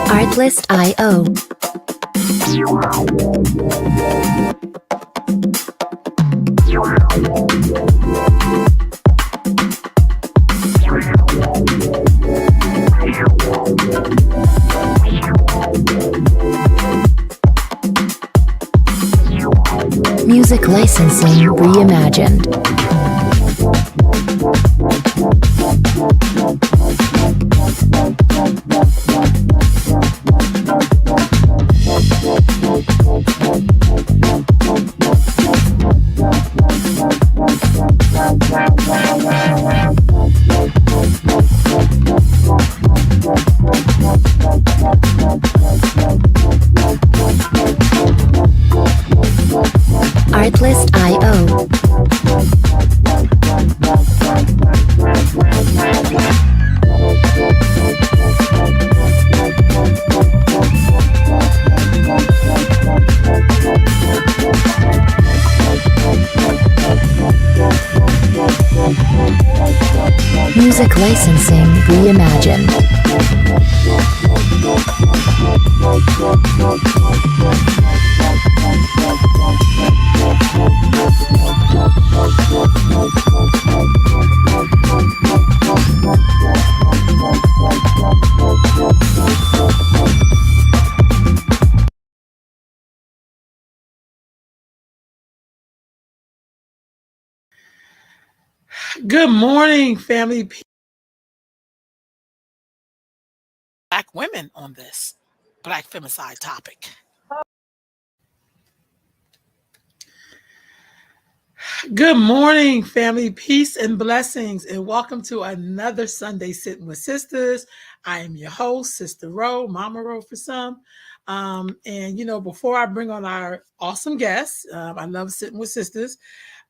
Artlist.io. Music licensing reimagined. Artlist.io. Music licensing reimagined. Good morning, family. Black women on this Black femicide topic. Good morning, family. Peace and blessings, and welcome to another Sunday Sitting with Sisters. I am your host, Sister Ro, Mama Ro for some. And before I bring on our awesome guests, I love Sitting with Sisters.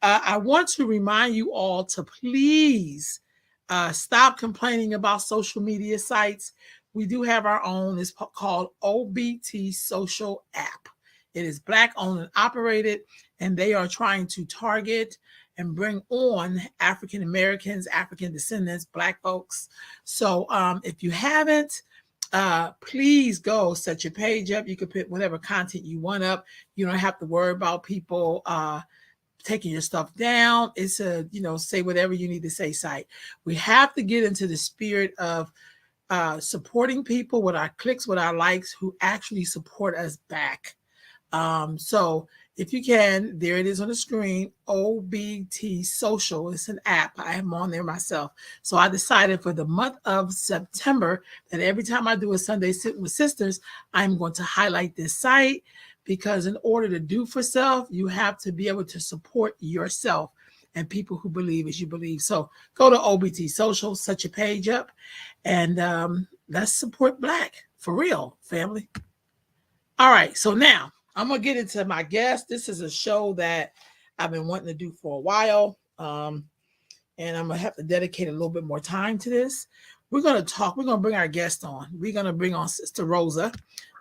I want to remind you all to please stop complaining about social media sites. We do have our own. It's called OBT Social App. It is Black owned and operated, and they are trying to target and bring on African Americans, African descendants, Black folks. So if you haven't, please go set your page up. You can put whatever content you want up. You don't have to worry about people taking your stuff down. It's a, say whatever you need to say site. We have to get into the spirit of supporting people with our clicks, with our likes, who actually support us back. So if you can, there it is on the screen, OBT Social. It's an app. I am on there myself. So I decided for the month of September that every time I do a Sunday Sitting with Sisters, I'm going to highlight this site, because in order to do for self, you have to be able to support yourself and people who believe as you believe. So go to OBT Social, set your page up, and let's support Black for real, family. All right, so now I'm going to get into my guest. This is a show that I've been wanting to do for a while, and I'm going to have to dedicate a little bit more time to this. We're going to bring our guest on. We're going to bring on Sister Rosa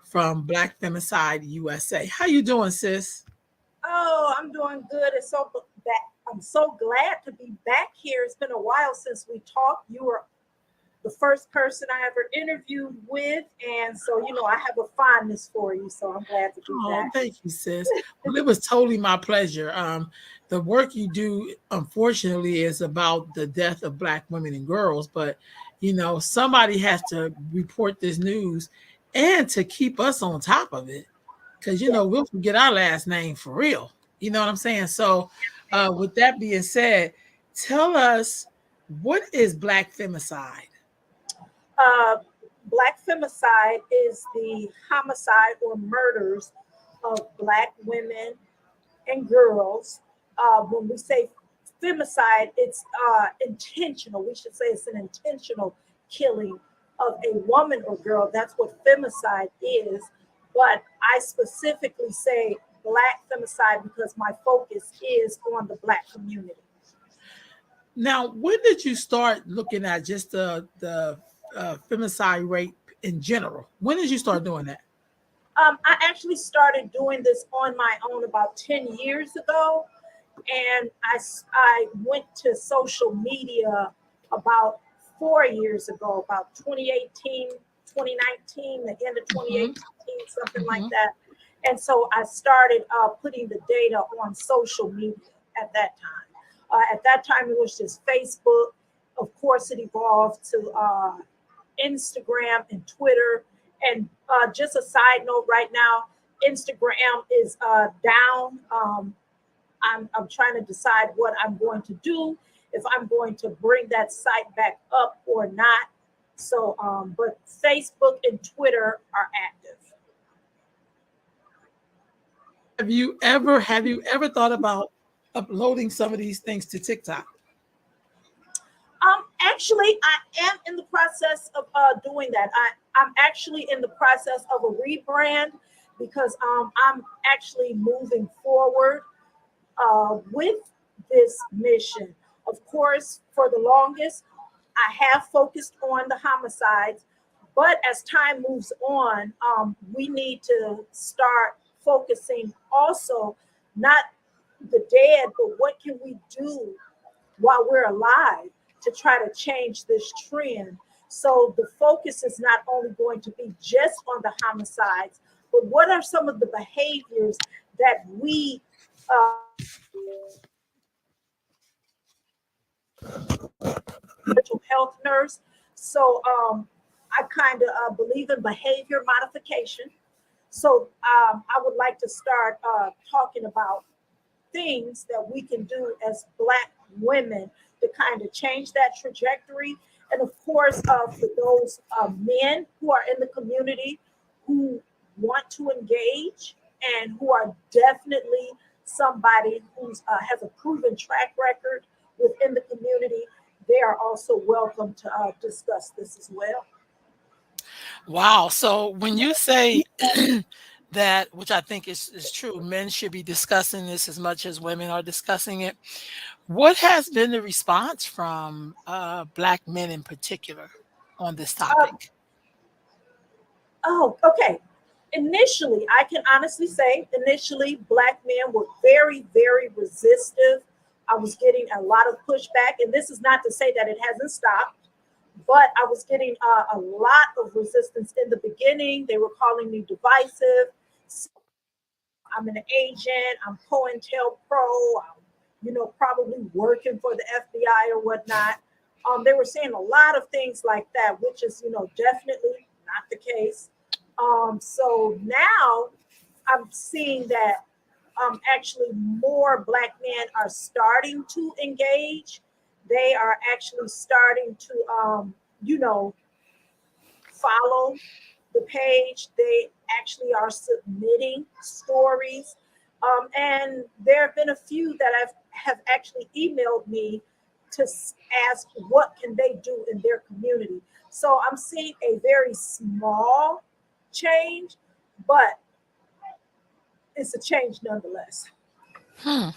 from Black Femicide USA. How you doing, sis? Oh, I'm doing good. I'm so glad to be back here. It's been a while since we talked. You were the first person I ever interviewed with, and so I have a fondness for you. So I'm glad to be back. Thank you, sis. Well, it was totally my pleasure. The work you do, unfortunately, is about the death of Black women and girls, but somebody has to report this news and to keep us on top of it, because we'll forget our last name for real. You know what I'm saying? So with that being said, tell us, what is Black femicide? Black femicide is the homicide or murders of Black women and girls. When we say femicide, it's intentional. We should say it's an intentional killing of a woman or girl. That's what femicide is. But I specifically say Black femicide because my focus is on the Black community. Now, when did you start looking at just the femicide rate in general? When did you start doing that? I actually started doing this on my own about 10 years ago. And I went to social media about 4 years ago, about 2018, 2019, the end of Mm-hmm. 2018, something like Mm-hmm. that. And so I started putting the data on social media at that time. At that time, it was just Facebook. Of course, it evolved to Instagram and Twitter. And just a side note right now, Instagram is down. I'm trying to decide what I'm going to do, if I'm going to bring that site back up or not. So, but Facebook and Twitter are active. Have you ever thought about uploading some of these things to TikTok? Actually, I am in the process of doing that. I'm actually in the process of a rebrand because I'm actually moving forward with this mission. Of course, for the longest, I have focused on the homicides, but as time moves on, we need to start focusing also not the dead, but what can we do while we're alive to try to change this trend. So the focus is not only going to be just on the homicides, but what are some of the behaviors that we mental health nurse. So I kind of believe in behavior modification. So I would like to start talking about things that we can do as Black women to kind of change that trajectory. And of course, for those men who are in the community who want to engage and who are definitely somebody who has a proven track record within the community, they are also welcome to discuss this as well. Wow. So when you say that, which I think is true, men should be discussing this as much as women are discussing it. What has been the response from Black men in particular on this Um, topic? oh, okay. Initially, I can honestly say, initially, Black men were very, very resistive. I was getting a lot of pushback, and this is not to say that it hasn't stopped, but I was getting a lot of resistance in the beginning. They were calling me divisive. I'm an agent. I'm COINTELPRO. I'm, probably working for the FBI or whatnot. They were saying a lot of things like that, which is, definitely not the case. So now I'm seeing that actually more Black men are starting to engage. They are actually starting to, you know, follow the page. They actually are submitting stories. And there have been a few that have actually emailed me to ask what can they do in their community. So I'm seeing a very small change, but it's a change nonetheless. Hmm.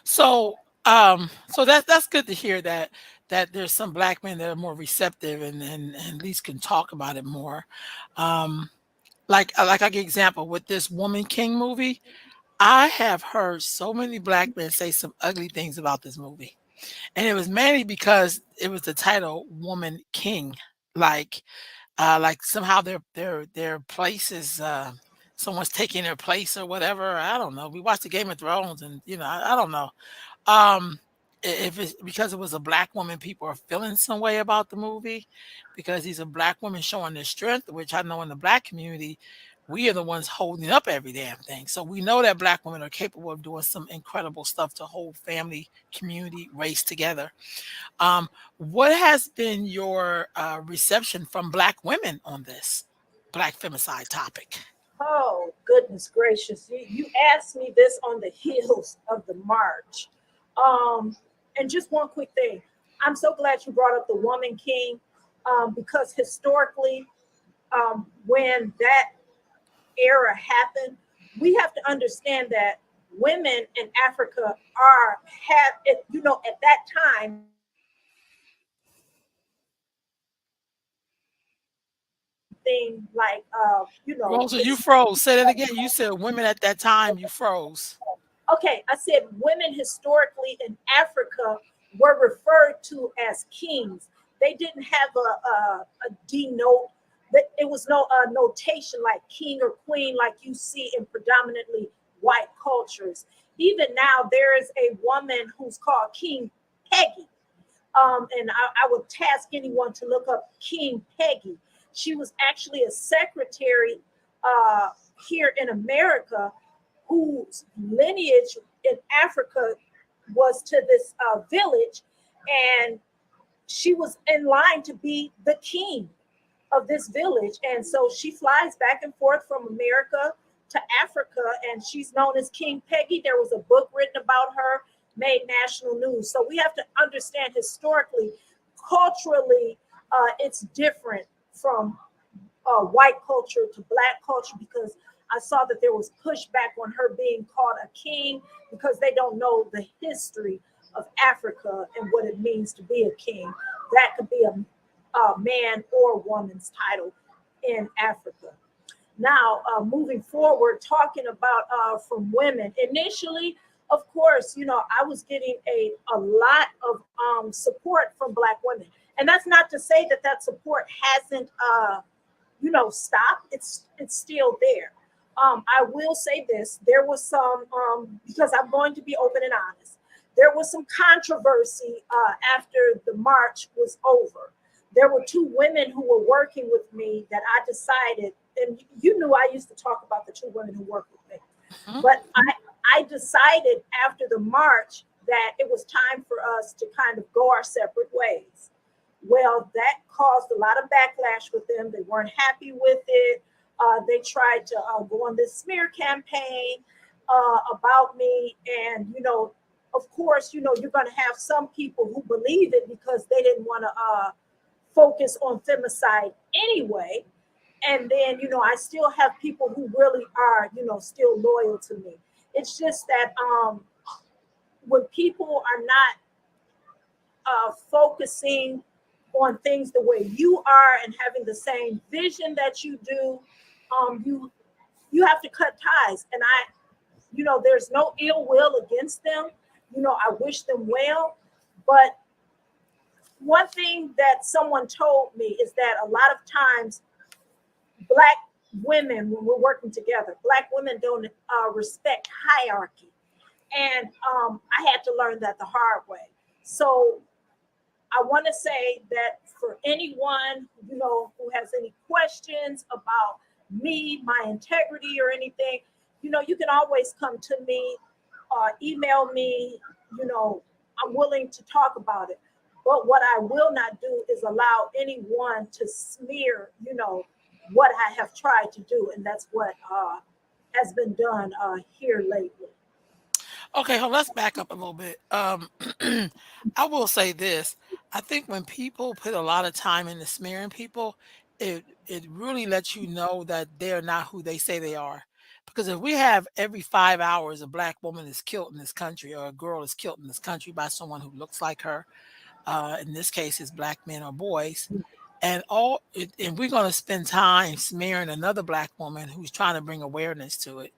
So that's good to hear that there's some Black men that are more receptive and at least can talk about it more. Um, like I give example with this Woman King movie. I have heard so many Black men say some ugly things about this movie. And it was mainly because it was the title Woman King. Like like somehow their place is someone's taking their place or whatever. I don't know. We watched the Game of Thrones and I don't know. Um if it's because it was a Black woman, people are feeling some way about the movie because these are Black women showing their strength, which I know in the Black community, we are the ones holding up every damn thing. So we know that Black women are capable of doing some incredible stuff to hold family, community, race together. Um, what has been your reception from Black women on this Black femicide topic? Oh, goodness gracious. You asked me this on the heels of the march. Um, and just one quick thing. I'm so glad you brought up the Woman King because historically, when that era happened, we have to understand that women in Africa are, have, at that time, things anything like, Rosa, you froze. Say that again. You said women at that time. You froze. okay, I said women historically in Africa were referred to as kings. They didn't have a denote. That it was no notation like king or queen like you see in predominantly white cultures. Even now, there is a woman who's called King Peggy. And I would task anyone to look up King Peggy. She was actually a secretary uh, here in America whose lineage in Africa was to this village, and she was in line to be the king of this village. And so she flies back and forth from America to Africa, and she's known as King Peggy. There was a book written about her, made national news. So we have to understand historically, culturally, it's different from white culture to black culture, because I saw that there was pushback on her being called a king because they don't know the history of Africa and what it means to be a king. That could be a man or woman's title in Africa. Now, moving forward, talking about from women, initially, of course, I was getting a lot of support from Black women. And that's not to say that that support hasn't, stopped. It's still there. I will say this. There was some, because I'm going to be open and honest, there was some controversy after the march was over. There were two women who were working with me that I decided, and you knew I used to talk about the two women who worked with me, but I decided after the march that it was time for us to kind of go our separate ways. Well, that caused a lot of backlash with them. They weren't happy with it. They tried to go on this smear campaign about me. And, of course, you're going to have some people who believe it because they didn't want to focus on femicide anyway. And then, I still have people who really are, still loyal to me. It's just that when people are not focusing on things the way you are and having the same vision that you do, you have to cut ties. And there's no ill will against them. I wish them well. But one thing that someone told me is that a lot of times Black women, when we're working together, Black women don't respect hierarchy. And I had to learn that the hard way. So I want to say that for anyone, who has any questions about me, my integrity or anything, you can always come to me, email me, I'm willing to talk about it. But what I will not do is allow anyone to smear, what I have tried to do. And that's what has been done here lately. Okay, let's back up a little bit. I will say this. I think when people put a lot of time into smearing people, it really lets you know that they're not who they say they are. Because if we have every 5 hours a Black woman is killed in this country, or a girl is killed in this country by someone who looks like her, in this case, it's Black men or boys, and we're going to spend time smearing another Black woman who's trying to bring awareness to it.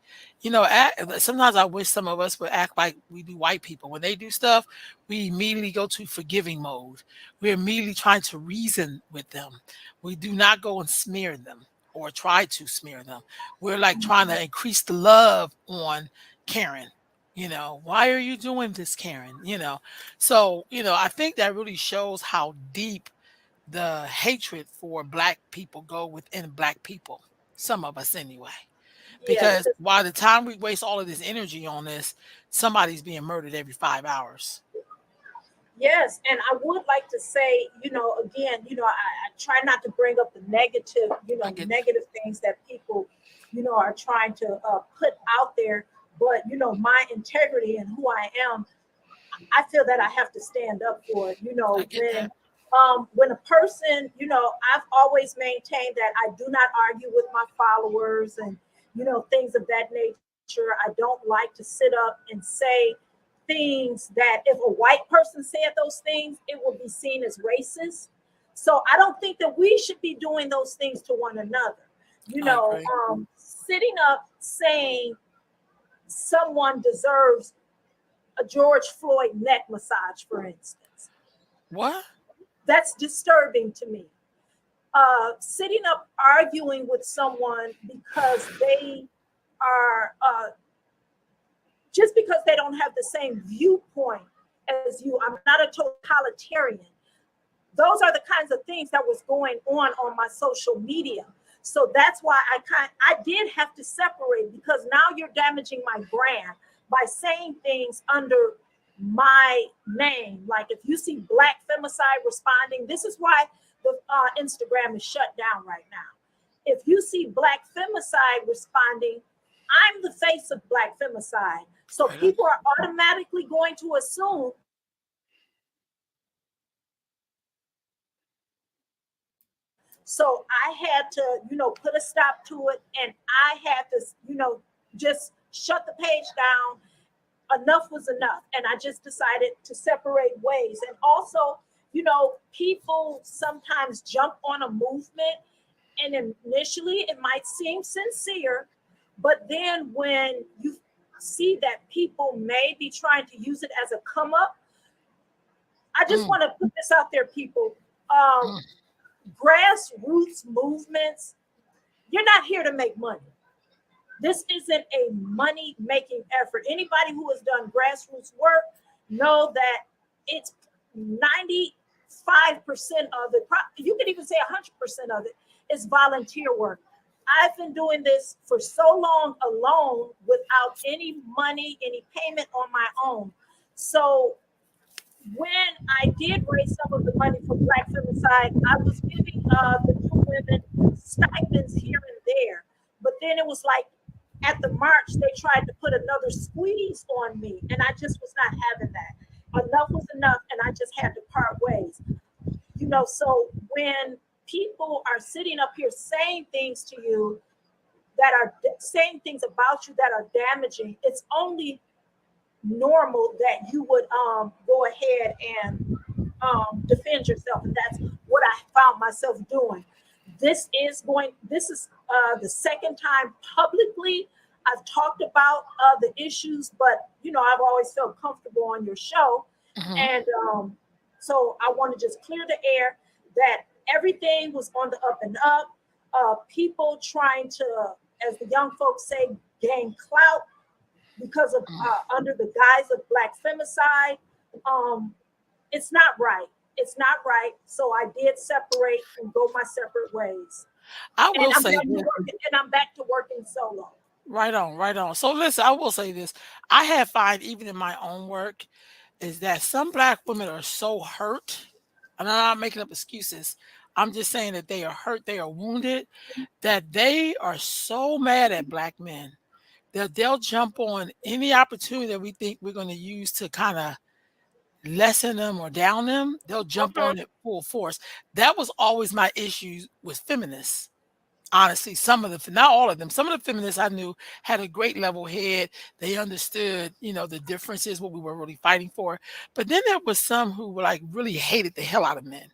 Sometimes I wish some of us would act like we do white people. When they do stuff, we immediately go to forgiving mode. We're immediately trying to reason with them. We do not go and smear them or try to smear them. We're like trying to increase the love on Karen. Why are you doing this, Karen? So I think that really shows how deep the hatred for Black people go within Black people, some of us anyway. Yes. Because by the time we waste all of this energy on this, somebody's being murdered every 5 hours. Yes, and I would like to say, again, I try not to bring up the negative, I get negative things that people, are trying to put out there. But my integrity and who I am, I feel that I have to stand up for it. I get that. When a person, I've always maintained that I do not argue with my followers and things of that nature. I don't like to sit up and say things that if a white person said those things, it will be seen as racist. So I don't think that we should be doing those things to one another. You I know, agree. sitting up saying someone deserves a George Floyd neck massage, for instance. What? That's disturbing to me. Sitting up arguing with someone because they are just because they don't have the same viewpoint as you. I'm not a totalitarian. Those are the kinds of things that was going on my social media. So that's why I did have to separate, because now you're damaging my brand by saying things under my name. Like if you see Black Femicide responding, this is why the Instagram is shut down right now. If you see Black Femicide responding, I'm the face of Black Femicide. So people are automatically going to assume. So I had to, put a stop to it, and I had to, just shut the page down. Enough was enough. And I just decided to separate ways. And also, people sometimes jump on a movement, and initially it might seem sincere, but then when you see that people may be trying to use it as a come up, I just want to put this out there, people. Grassroots movements, you're not here to make money. This isn't a money making effort. Anybody who has done grassroots work know that it's 95% of it, you could even say 100% of it, is volunteer work. I've been doing this for so long alone without any money, any payment on my own. So when I did raise some of the money for Black Femicide, I was giving the two women stipends here and there. But then it was like at the march, they tried to put another squeeze on me, and I just was not having that. Enough was enough, and I just had to part ways. So when people are sitting up here saying things to you that are saying things about you that are damaging, it's only normal that you would go ahead and defend yourself, and that's what I found myself doing. This is the second time publicly I've talked about the issues, but I've always felt comfortable on your show. And so I want to just clear the air that everything was on the up and up. People trying to, as the young folks say, gain clout because of under the guise of Black Femicide. It's not right. It's not right. So I did separate and go my separate ways. I will say and I'm back to working solo. Right on, right on. So listen, I will say this. I have find even in my own work is that some Black women are so hurt. And I'm not making up excuses. I'm just saying that they are hurt, they are wounded, that they are so mad at Black men that they'll jump on any opportunity that we think we're going to use to kind of lessen them or down them. They'll jump on it full force. That was always my issue with feminists. Honestly, some of them, not all of them, some of the feminists I knew had a great level head. They understood, the differences, what we were really fighting for. But then there was some who were like really hated the hell out of men.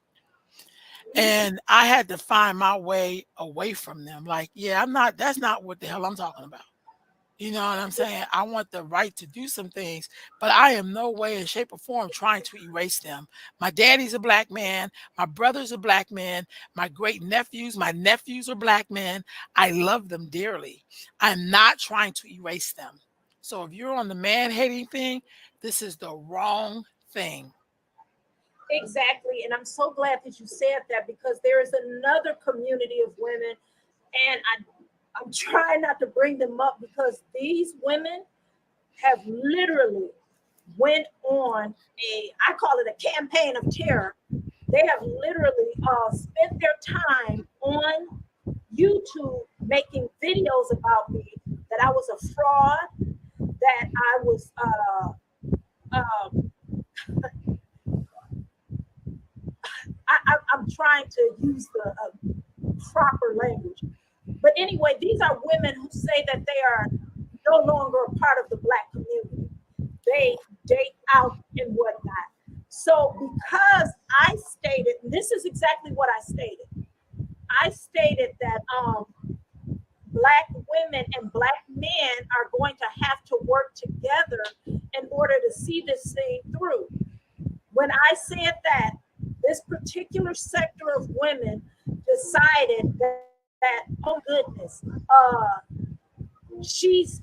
And I had to find my way away from them. Like, yeah, that's not what the hell I'm talking about. You know what I'm saying? I want the right to do some things, but I am no way in shape or form trying to erase them. My daddy's a Black man. My brother's a Black man. My my nephews are Black men. I love them dearly. I'm not trying to erase them. So if you're on the man hating thing, this is the wrong thing. Exactly. And I'm so glad that you said that, because there is another community of women, and I'm trying not to bring them up, because these women have literally went on I call it a campaign of terror. They have literally spent their time on YouTube making videos about me, that I was a fraud, that I was I'm trying to use the proper language. But anyway, these are women who say that they are no longer a part of the Black community. They date out and whatnot. So because I stated, and this is exactly what I stated. I stated that black women and black men are going to have to work together in order to see this thing through. When I said that, this particular sector of women decided that oh goodness, she's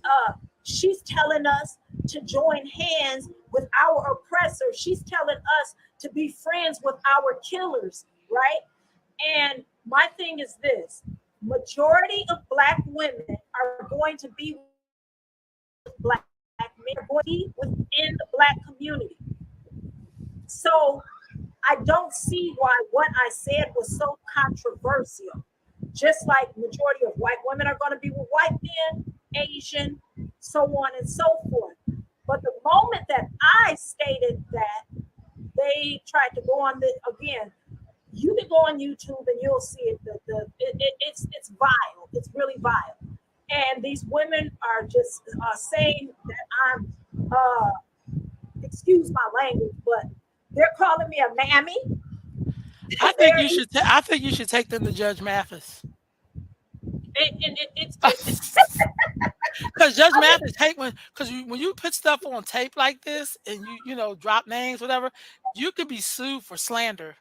telling us to join hands with our oppressor. She's telling us to be friends with our killers, right? And my thing is this: majority of black women are going to be black men, are going to be within the black community. So I don't see why what I said was so controversial. Just like majority of white women are going to be with white men, Asian, so on and so forth. But the moment that I stated that, they tried to go on the again. You can go on YouTube and you'll see it. It's vile. It's really vile. And these women are just saying that I'm, excuse my language, but they're calling me a mammy. I think you They're, should. I think you should take them to Judge Mathis. it's Because Judge I mean, Mathis hate because when you put stuff on tape like this and you know drop names whatever, you could be sued for slander,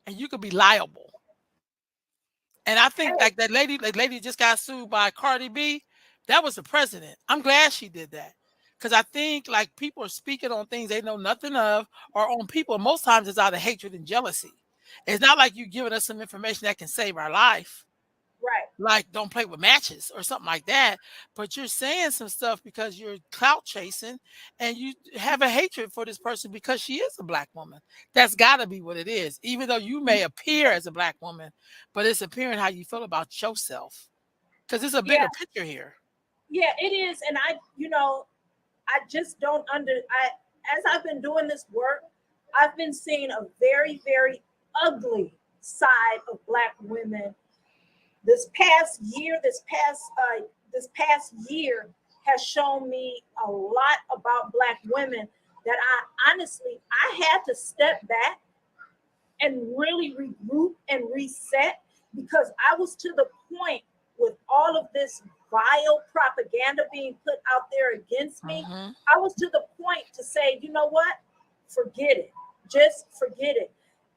and you could be liable. And I think hey, like that lady just got sued by Cardi B. That was the president. I'm glad she did that because I think like people are speaking on things they know nothing of, or on people. Most times it's out of hatred and jealousy. It's not like you giving us some information that can save our life, right. like don't play with matches or something like that, but you're saying some stuff because you're clout chasing and you have a hatred for this person because she is a black woman. That's got to be what it is, even though you may appear as a black woman, but it's appearing how you feel about yourself, because it's a Yeah, bigger picture here. yeah, it is. And I just don't I as I've been doing this work, I've been seeing a very, very ugly side of black women. This past year has shown me a lot about black women that I honestly I had to step back and really regroup and reset, because I was to the point with all of this vile propaganda being put out there against me. Hmm. I was to the point to say, you know what? Forget it. Just forget it.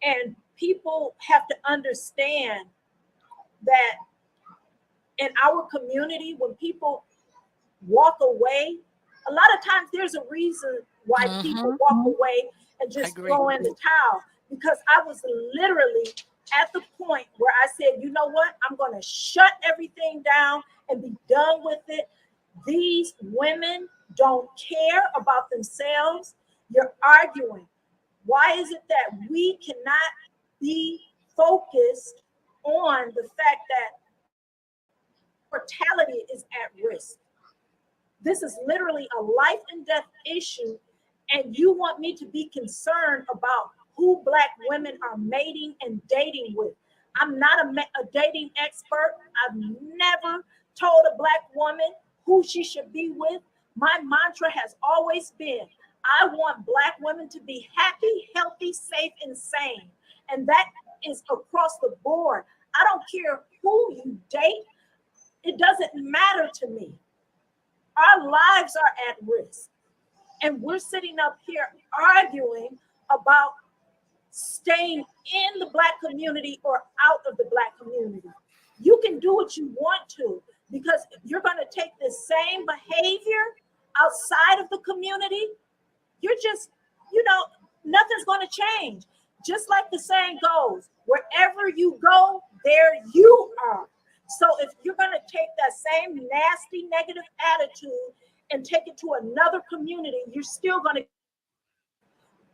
And people have to understand that in our community, when people walk away, a lot of times there's a reason why people Hmm. walk away and I just agree. throw in the towel. Because I was literally at the point where I said, you know what? I'm going to shut everything down and be done with it. These women don't care about themselves. You're arguing. Why is it that we cannot be focused on the fact that mortality is at risk? This is literally a life and death issue. And you want me to be concerned about who black women are mating and dating with. I'm not a dating expert. I've never told a black woman who she should be with. My mantra has always been I want black women to be happy, healthy, safe, and sane. And that is across the board. I don't care who you date, it doesn't matter to me. Our lives are at risk. And we're sitting up here arguing about staying in the black community or out of the black community. You can do what you want to, because you're going to take the same behavior outside of the community. You're just, nothing's going to change. Just like the saying goes, wherever you go, there you are. So if you're going to take that same nasty negative attitude and take it to another community, you're still going to.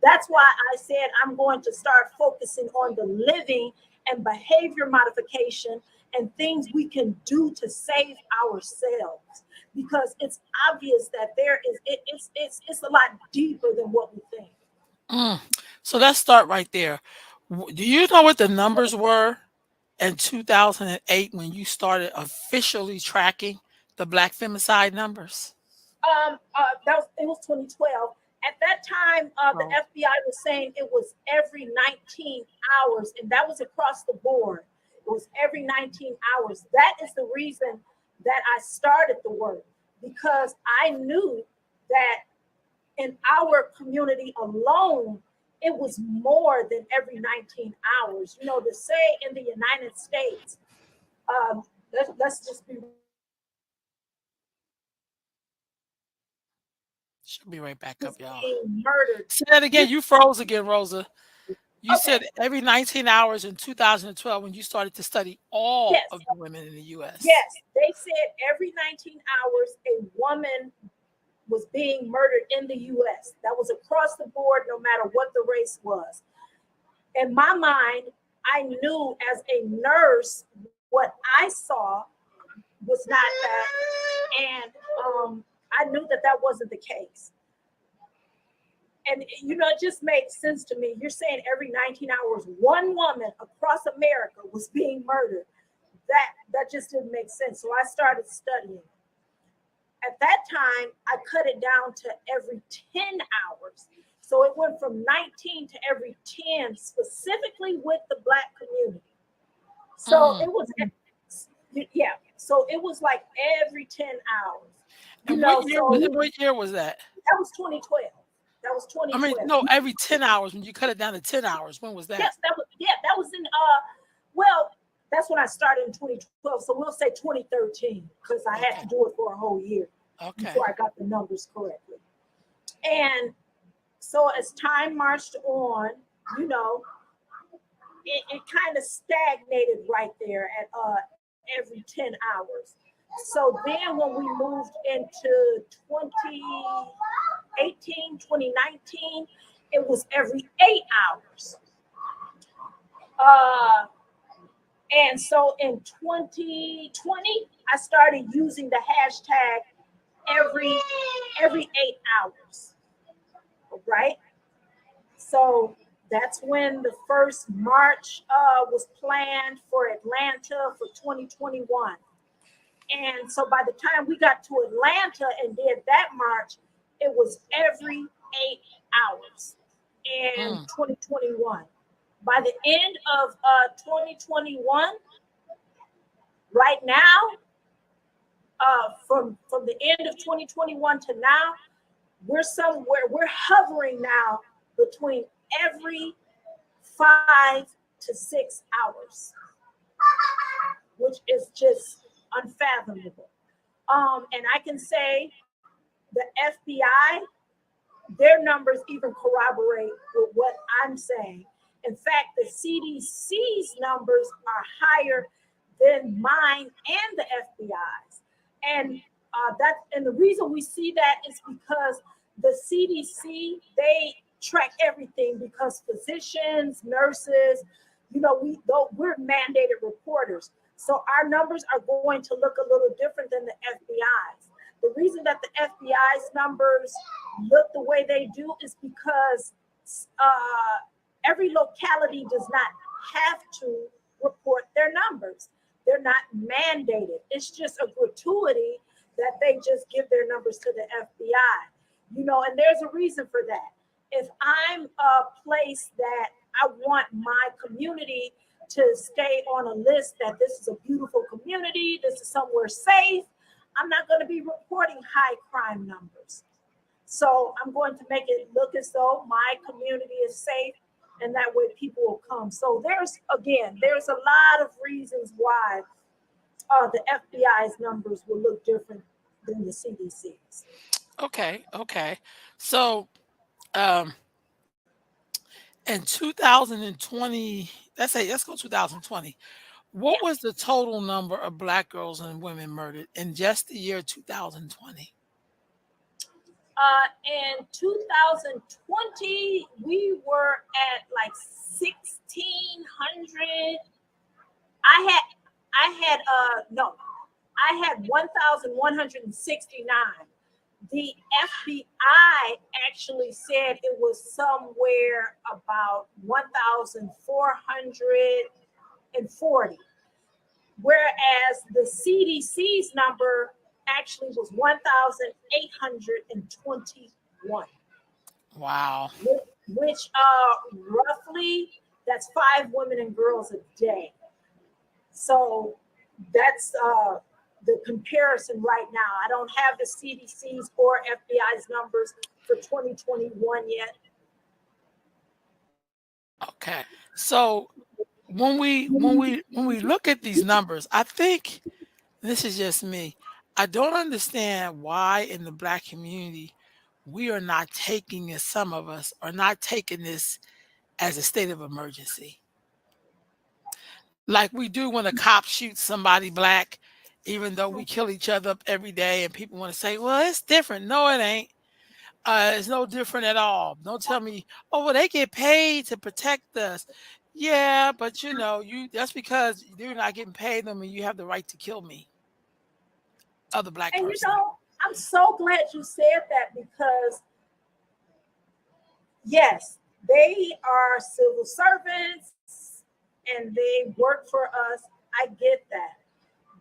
That's why I said I'm going to start focusing on the living and behavior modification and things we can do to save ourselves, because it's obvious that it's a lot deeper than what we think. Mm. So let's start right there. Do you know what the numbers were in 2008 when you started officially tracking the black femicide numbers? It was 2012. At that time, the FBI was saying it was every 19 hours, and that was across the board. It was every 19 hours. That is the reason that I started the work, because I knew that in our community alone, it was more than every 19 hours. You know, to say in the United States, let's just be She'll be right back up, y'all. being murdered. Say that again. You froze again, Rosa. You Okay, said every 19 hours in 2012 when you started to study all yes, of the women in the U.S. yes. They said every 19 hours a woman was being murdered in the U.S. That was across the board, no matter what the race was. In my mind, I knew as a nurse what I saw was not that, and I knew that that wasn't the case. And you know, it just makes sense to me. You're saying every 19 hours, one woman across America was being murdered. That just didn't make sense. So I started studying. At that time, I cut it down to every 10 hours. So it went from 19 to every 10, specifically with the Black community. So it was, yeah. So it was like every 10 hours. You And know, so what year was that? that was 2012. That was I mean, 2012. no, every 10 hours when you cut it down to 10 hours. When was that? Yes, that was in well, that's when I started in 2012. So we'll say 2013, because I had to do it for a whole year before I got the numbers correctly. And so as time marched on, you know, it kind of stagnated right there at every 10 hours. So then when we moved into 2018, 2019, it was every 8 hours. And so in 2020, I started using the hashtag every 8 hours, right? So that's when the first march was planned for Atlanta for 2021. And so by the time we got to Atlanta and did that march, it was every 8 hours in 2021. By the end of 2021, right now, from the end of 2021 to now, we're hovering now between every 5 to 6 hours, which is just unfathomable. And I can say the FBI, their numbers even corroborate with what I'm saying. In fact, the CDC's numbers are higher than mine and the FBI's. And the reason we see that is because the CDC, they track everything, because physicians, nurses, you know, we're mandated reporters. So our numbers are going to look a little different than the FBI's. The reason that the FBI's numbers look the way they do is because every locality does not have to report their numbers. They're not mandated. It's just a gratuity that they just give their numbers to the FBI. You know, and there's a reason for that. If I'm a place that I want my community to stay on a list that this is a beautiful community, this is somewhere safe, I'm not going to be reporting high crime numbers. So I'm going to make it look as though my community is safe, and that way people will come. So there's a lot of reasons why the FBI's numbers will look different than the CDC's. Okay. So in 2020, let's go 2020. Yeah. What was the total number of Black girls and women murdered in just the year 2020? In 2020, we were at like 1,600. I had 1,169. The FBI actually said it was somewhere about 1,440, whereas the CDC's number actually was 1,821. Wow. which roughly that's 5 women and girls a day. So that's the comparison right now. I don't have the CDC's or FBI's numbers for 2021 yet. Okay. So when we look at these numbers, I think this is just me. I don't understand why in the black community we are not taking this, some of us are not taking this as a state of emergency. Like we do when a cop shoots somebody black, even though we kill each other up every day and people want to say, well, it's different. No, it ain't. It's no different at all. Don't tell me, oh, well, they get paid to protect us. Yeah, but you that's because you're not getting paid them and you have the right to kill me, other black And person. I'm so glad you said that because yes, they are civil servants and they work for us. I get that.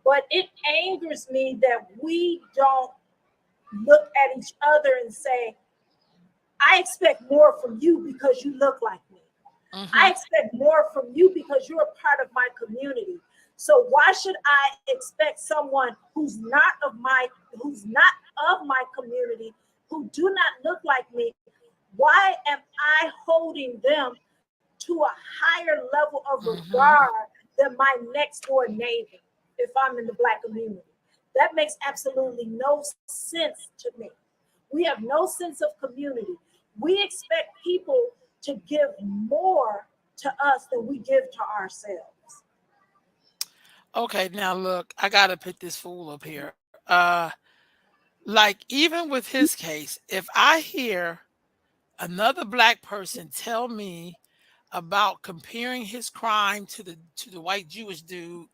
But it angers me that we don't look at each other and say, I expect more from you because you look like me. Hmm. I expect more from you because you're a part of my community. So why should I expect someone who's not of my community, who do not look like me? Why am I holding them to a higher level of Hmm. regard than my next door neighbor if I'm in the black community? That makes absolutely no sense to me. We have no sense of community. We expect people to give more to us than we give to ourselves. Okay, now look, I gotta pick this fool up here. Like even with his case, if I hear another black person tell me about comparing his crime to the white Jewish dude,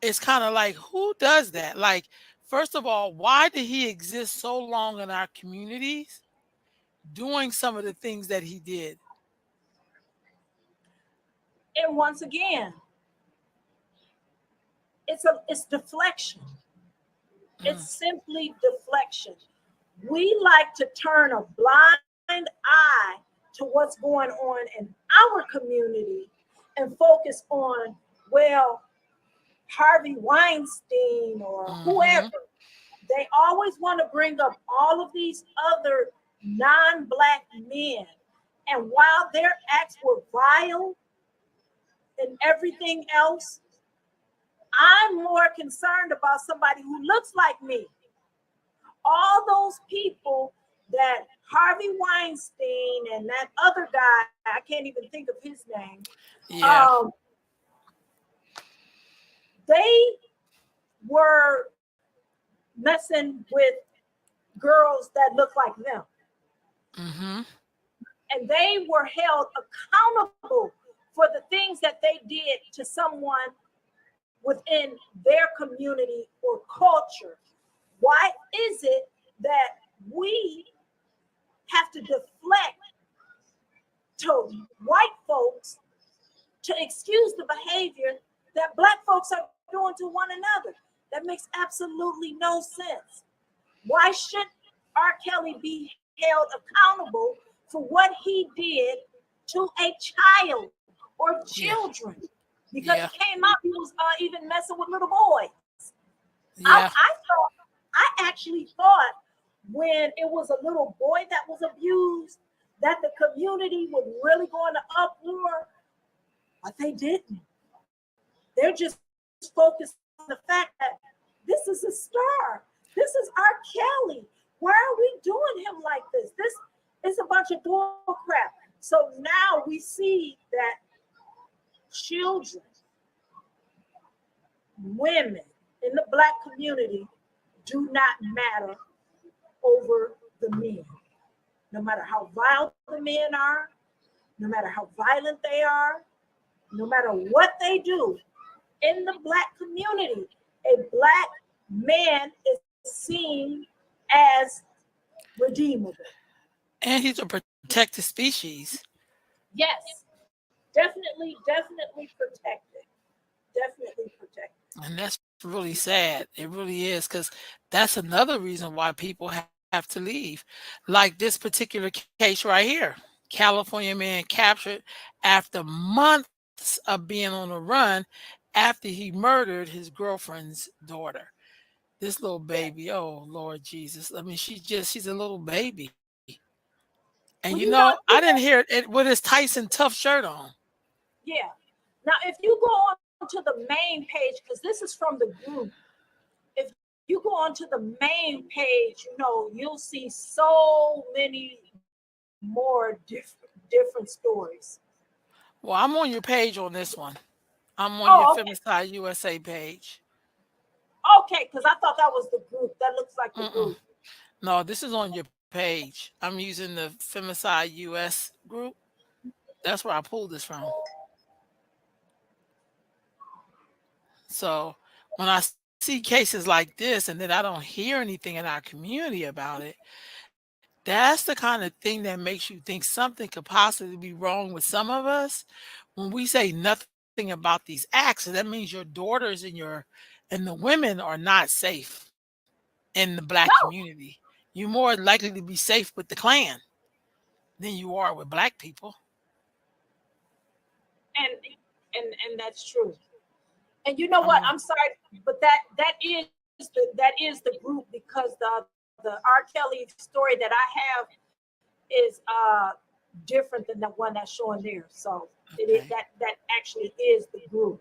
it's kind of like who does that? Like, first of all, why did he exist so long in our communities doing some of the things that he did? And once again, it's deflection. It's Mm, simply deflection. We like to turn a blind eye to what's going on in our community and focus on, well, Harvey Weinstein or mm-hmm. whoever. They always want to bring up all of these other non-black men. And while their acts were vile and everything else, I'm more concerned about somebody who looks like me. All those people that Harvey Weinstein and that other guy, I can't even think of his name, Yeah. um, they were messing with girls that look like them. Mm-hmm. And they were held accountable for the things that they did to someone within their community or culture. Why is it that we have to deflect to white folks to excuse the behavior that black folks are doing to one another? That makes absolutely no sense. Why should R. Kelly be held accountable for what he did to a child or Yeah. children? Because it Yeah. came out he was even messing with little boys. Yeah. I actually thought when it was a little boy that was abused that the community would really go into uproar, but they didn't. They're just focused on the fact that this is a star. This is R. Kelly. Why are we doing him like this? This is a bunch of bull crap. So now we see that children, women in the black community do not matter over the men. No matter how vile the men are, no matter how violent they are, no matter what they do in the black community, a black man is seen as redeemable. And he's a protected species. Yes, definitely protected. Definitely protected. And that's really sad. It really is, because that's another reason why people have to leave. Like this particular case right here. California man captured after months of being on the run after he murdered his girlfriend's daughter. This little Yeah. baby, oh Lord Jesus. I mean, she's a little baby. And Well, you know, I you didn't hear it with his Tyson tough shirt on. yeah. Now, if you go on to the main page, because this is from the group, if you go on to the main page, you'll see so many more different stories. Well, I'm on your page on this one. I'm on your Oh, okay. Femicide USA page. Okay, because I thought that was the group. That looks like the Mm-mm. group. No, this is on your page. I'm using the Femicide US group. That's where I pulled this from. So when I see cases like this and then I don't hear anything in our community about it, that's the kind of thing that makes you think something could possibly be wrong with some of us. When we say nothing about these acts, that means your daughters and the women are not safe in the black No, community. You're more likely to be safe with the Klan than you are with black people. and and that's true. And you know I'm what? on. I'm sorry, but that is the group, because the R. Kelly story that I have is different than the one that's showing there. So Okay. that actually is the group.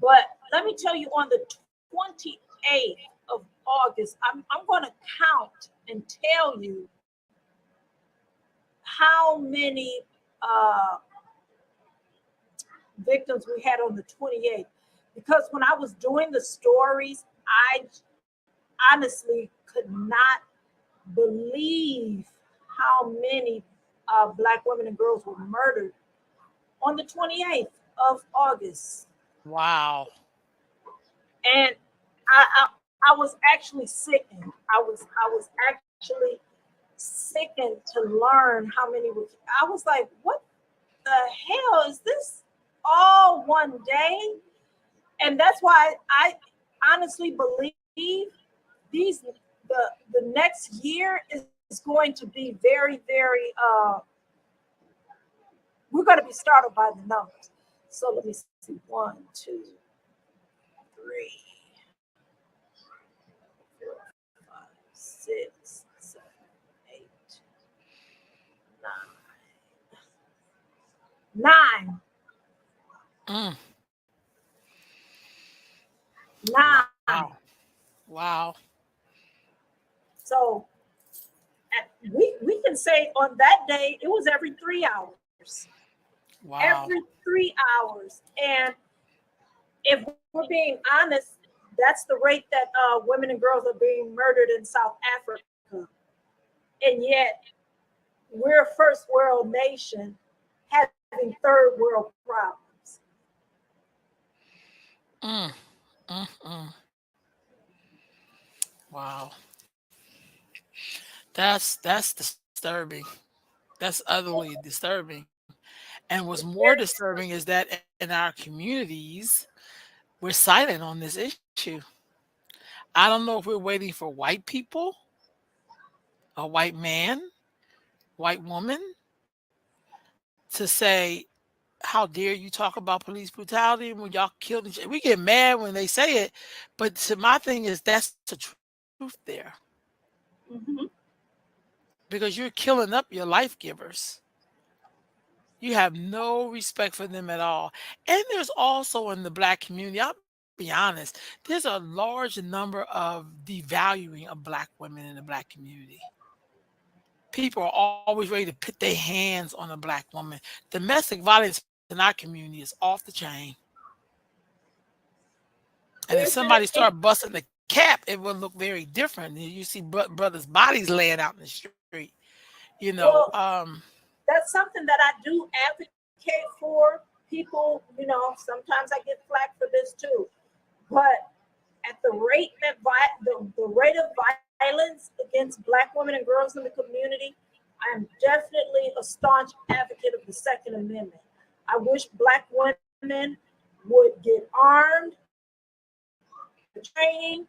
But let me tell you, on the 28th of August, I'm going to count and tell you how many victims we had on the 28th. Because when I was doing the stories, I honestly could not believe how many Black women and girls were murdered on the 28th of August. Wow. And I was actually sickened. I was actually sickened to learn how many were. I was like, what the hell is this? All one day? And that's why I honestly believe these the next year is going to be very, very we're going to be startled by the numbers. So let me see: one, two, three, four, five, six, seven, eight, nine, Mm. nine. Wow. Wow. So we can say on that day it was every 3 hours. Wow. Every 3 hours. And if we're being honest, that's the rate that women and girls are being murdered in South Africa. And yet we're a first world nation having third world problems. Mm. Mm. Wow. That's disturbing. That's utterly disturbing. And what's It's more very disturbing is that in our communities, we're silent on this issue. I don't know if we're waiting for white people, a white man, white woman to say, how dare you talk about police brutality when y'all killed each. We get mad when they say it, but to my thing is that's the truth there mhm. because you're killing up your life givers. You have no respect for them at all. And there's also in the black community, I'll be honest, there's a large number of devaluing of black women in the black community. People are always ready to put their hands on a black woman. Domestic violence in our community is off the chain. And if There's somebody been an started busting the cap, it would look very different. You see brothers' bodies laying out in the street. You know, well, that's something that I do advocate for people. Sometimes I get flack for this too, but at the rate that the rate of violence against Black women and girls in the community, I am definitely a staunch advocate of the Second Amendment. I wish Black women would get armed, training,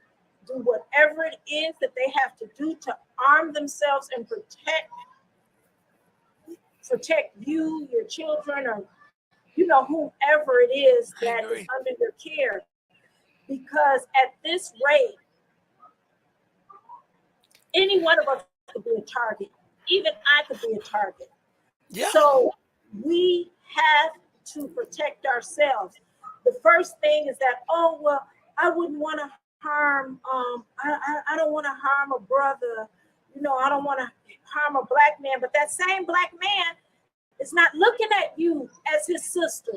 do whatever it is that they have to do to arm themselves and protect you, your children, or whomever it is I that is agree. under your care. Because at this rate, any one of us could be a target. Even I could be a target. Yeah. So we have to protect ourselves. The first thing is that, oh well, I wouldn't want to harm. I don't want to harm a brother. I don't want to harm a black man. But that same black man is not looking at you as his sister,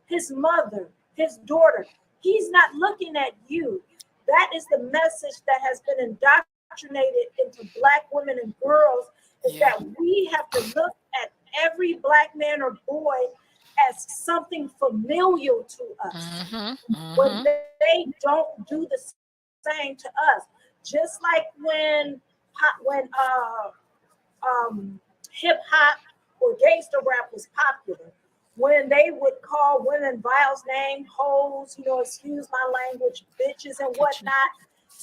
his mother, his daughter. He's not looking at you. That is the message that has been indoctrinated into black women and girls, is Yeah. that we have to look at every black man or boy as something familial to us Mm-hmm. when Mm-hmm. they don't do the same to us. Just like when hip hop or gangster rap was popular, when they would call women Vile's name, hoes, excuse my language, bitches and Kitchen. whatnot.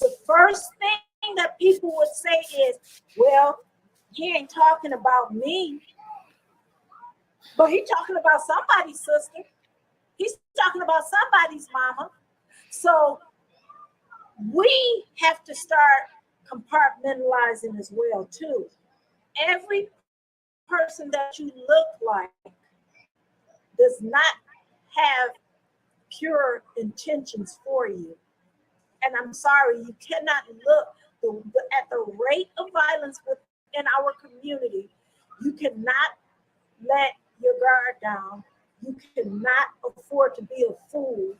The first thing that people would say is, well, he ain't talking about me, but he talking about somebody's sister. He's talking about somebody's mama. So we have to start compartmentalizing as well too. Every person that you look like does not have pure intentions for you. And I'm sorry, you cannot look at the rate of violence within our community. You cannot let your guard down. You cannot afford to be a fool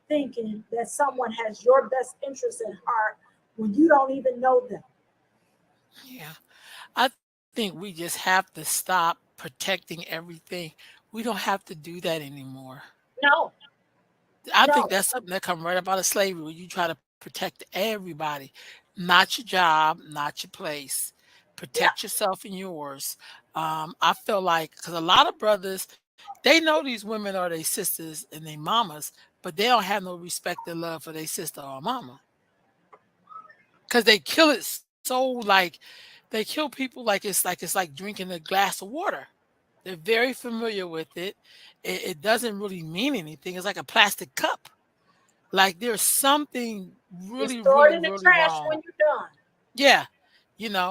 thinking that someone has your best interest at heart when you don't even know them. Yeah. I think we just have to stop protecting everything. We don't have to do that anymore. No, I think no, that's something that come right up out of slavery, where you try to protect everybody, not your job, not your place. yeah, Protect yourself and yours. I feel like, because a lot of brothers, they know these women are their sisters and their mamas, but they don't have no respect and love for their sister or mama, because they kill it so like they kill people like it's like drinking a glass of water. They're very familiar with it. It doesn't really mean anything. It's like a plastic cup. Like there's something really, just throw it really, in the really trash wrong. when you're done. Yeah,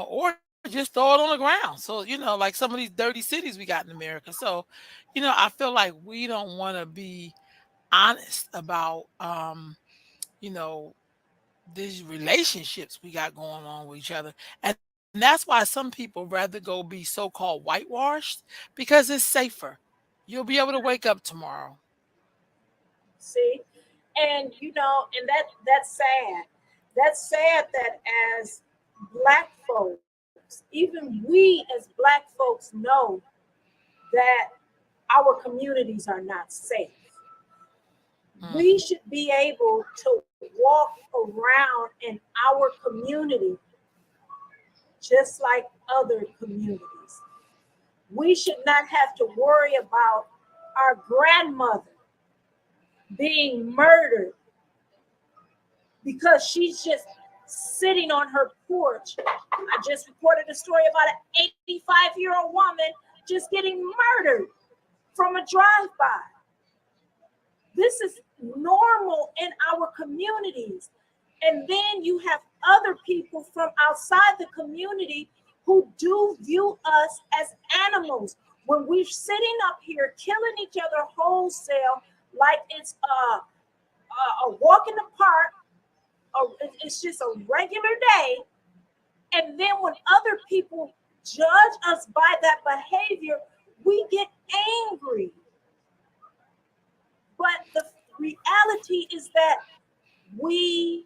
or just throw it on the ground. So, like some of these dirty cities we got in America. So, I feel like we don't want to be honest about, you know, these relationships we got going on with each other. And that's why some people rather go be so-called whitewashed, because it's safer. You'll be able to wake up tomorrow. See, and that's sad. That's sad that as black folks, even we as black folks know that our communities are not safe. Mm, We should be able to walk around in our community just like other communities. We should not have to worry about our grandmother being murdered because she's just sitting on her porch. I just reported a story about an 85-year-old woman just getting murdered from a drive-by. This is normal in our communities. And then you have other people from outside the community who do view us as animals. When we're sitting up here killing each other wholesale, like it's a walk in the park, it's just a regular day. And then when other people judge us by that behavior, we get angry. But the reality is that we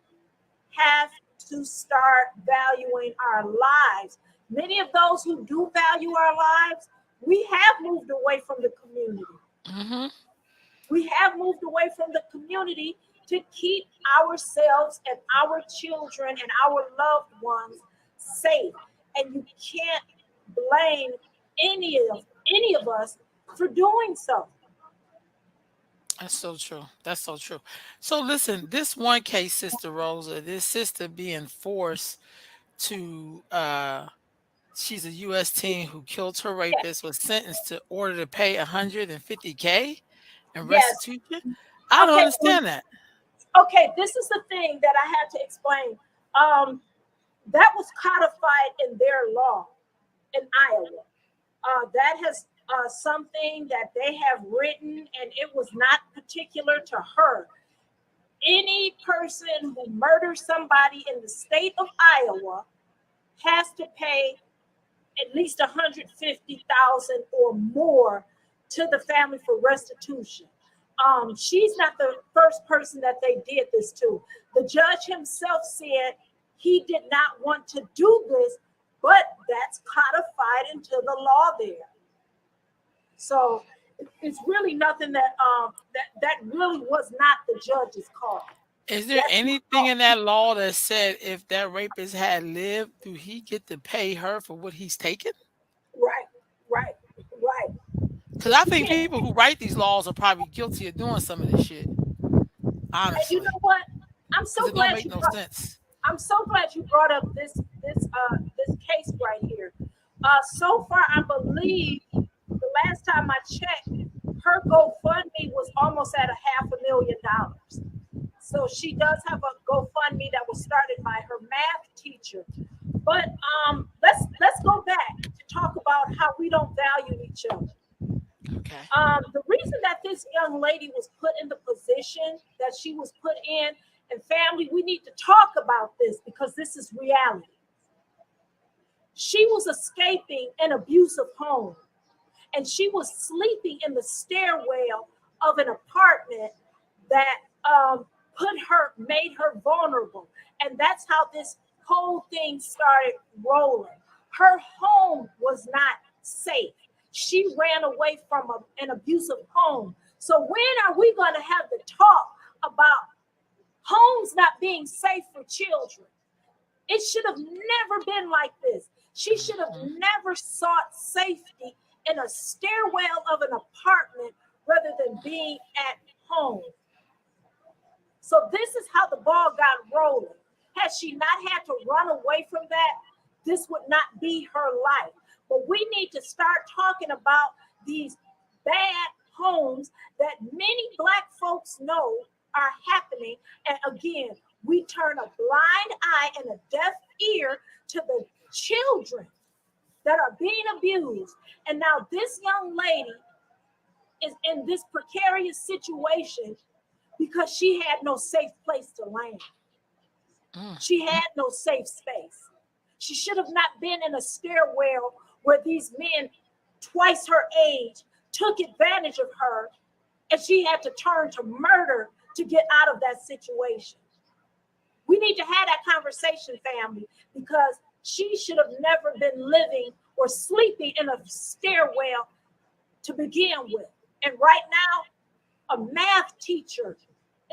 have to start valuing our lives. Many of those who do value our lives, we have moved away from the community. mhm. We have moved away from the community to keep ourselves and our children and our loved ones safe. And you can't blame any of us for doing so. That's so true. That's so true. So listen, this one case, Sister Rosa, this sister being forced to she's a US teen who killed her Yeah. rapist, was sentenced to order to pay 150K in Yes. restitution. I don't Okay. understand that. Okay. This is the thing that I had to explain. Um, that was codified in their law in Iowa. That has something that they have written, and it was not particular to her. Any person who murders somebody in the state of Iowa has to pay at least 150,000 or more to the family for restitution. She's not the first person that they did this to. The judge himself said he did not want to do this, but that's codified into the law there. So it's really nothing that really was not the judge's call. Is there That's the anything law. in that law that said if that rapist had lived, do he get to pay her for what he's taken? Right, right, right. Because I think people who write these laws are probably guilty of doing some of this shit, And you honestly, know what? I'm because so it don't glad make you no brought. sense. I'm so glad you brought up this case right here. So far, I believe the last time I checked, her GoFundMe was almost at $500,000. So she does have a GoFundMe that was started by her math teacher. But let's go back to talk about how we don't value each other. Okay. The reason that this young lady was put in the position that she was put in, and family, we need to talk about this because this is reality. She was escaping an abusive home, and she was sleeping in the stairwell of an apartment that made her vulnerable, and that's how this whole thing started rolling. Her home was not safe. She ran away from an abusive home. So when are we going to have the talk about homes not being safe for children? It should have never been like this. She should have Mhm. never sought safety in a stairwell of an apartment rather than being at home. So this is how the ball got rolling. Had she not had to run away from that, this would not be her life. But we need to start talking about these bad homes that many Black folks know are happening. And again, we turn a blind eye and a deaf ear to the children that are being abused. And now this young lady is in this precarious situation because she had no safe place to land. Mm. She had no safe space. She should have not been in a stairwell where these men, twice her age, took advantage of her, and she had to turn to murder to get out of that situation. We need to have that conversation, family, because she should have never been living or sleeping in a stairwell to begin with. And right now, a math teacher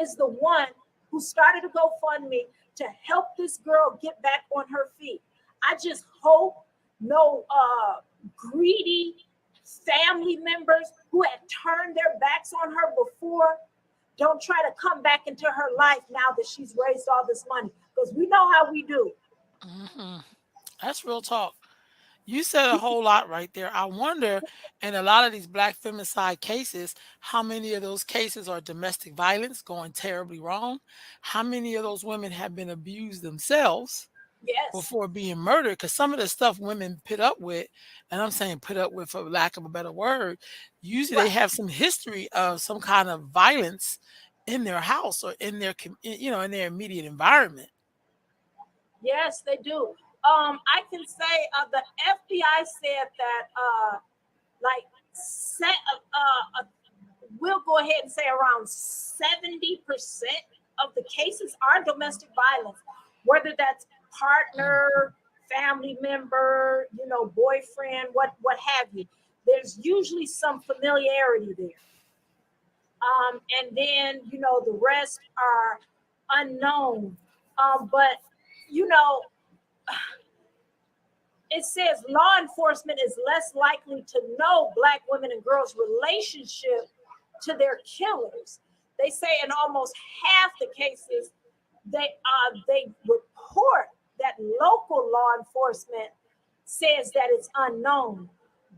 is the one who started a GoFundMe to help this girl get back on her feet. I just hope no greedy family members who had turned their backs on her before don't try to come back into her life now that she's raised all this money, because we know how we do. Hmm. That's real talk. You said a whole lot right there. I wonder, in a lot of these black femicide cases, how many of those cases are domestic violence going terribly wrong? How many of those women have been abused themselves Yes. before being murdered? Because some of the stuff women put up with, and I'm saying put up with for lack of a better word, usually they Right. have some history of some kind of violence in their house or in their, in their immediate environment. Yes, they do. I can say the FBI said that like set, we'll go ahead and say around 70% of the cases are domestic violence, whether that's Mm. partner, family member, boyfriend, what have you. There's usually some familiarity there. And then the rest are unknown. But you know, it says law enforcement is less likely to know Black women and girls' relationship to their killers. They say in almost half the cases, they report that local law enforcement says that it's unknown.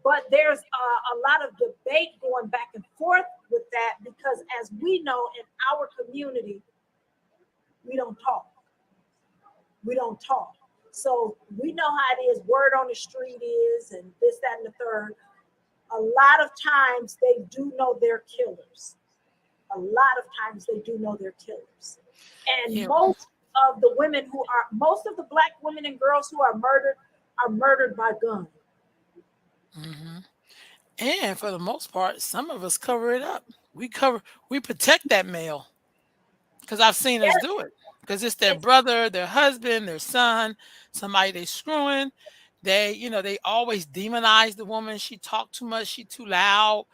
But there's a lot of debate going back and forth with that because, as we know, in our community, we don't talk. We don't talk. So we know how it is. Word on the street is, and this, that, and the third. A lot of times they do know their killers. A lot of times they do know their killers. And most of the black women and girls who are murdered by gun. Mm-hmm. And for the most part, some of us cover it up. We protect that male because I've seen us do it. Because it's their brother, their husband, their son, somebody they screwing. They always demonize the woman. She talked too much. She too loud.